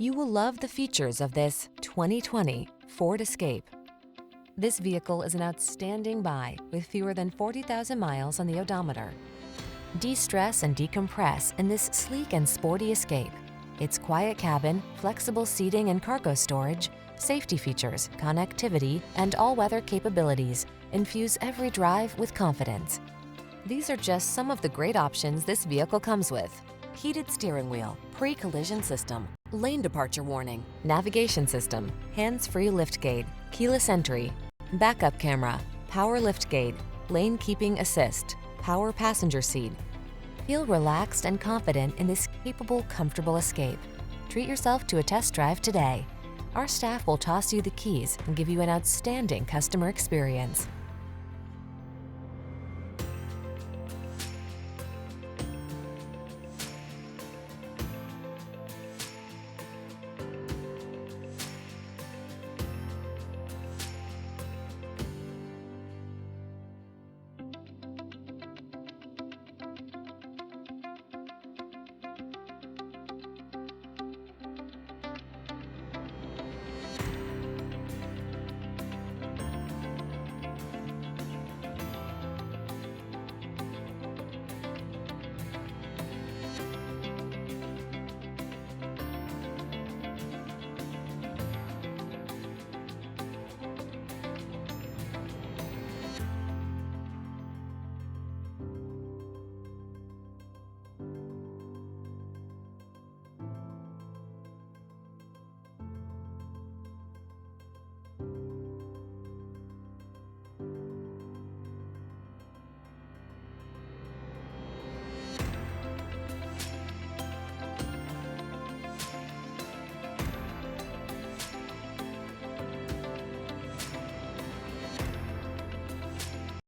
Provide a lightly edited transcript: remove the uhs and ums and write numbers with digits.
You will love the features of this 2020 Ford Escape. This vehicle is an outstanding buy with fewer than 40,000 miles on the odometer. De-stress and decompress in this sleek and sporty Escape. Its quiet cabin, flexible seating and cargo storage, safety features, connectivity, and all-weather capabilities infuse every drive with confidence. These are just some of the great options this vehicle comes with: heated steering wheel, pre-collision system, lane departure warning, navigation system, hands-free liftgate, keyless entry, backup camera, power liftgate, lane keeping assist, power passenger seat. Feel relaxed and confident in this capable, comfortable Escape. Treat yourself to a test drive today. Our staff will toss you the keys and give you an outstanding customer experience.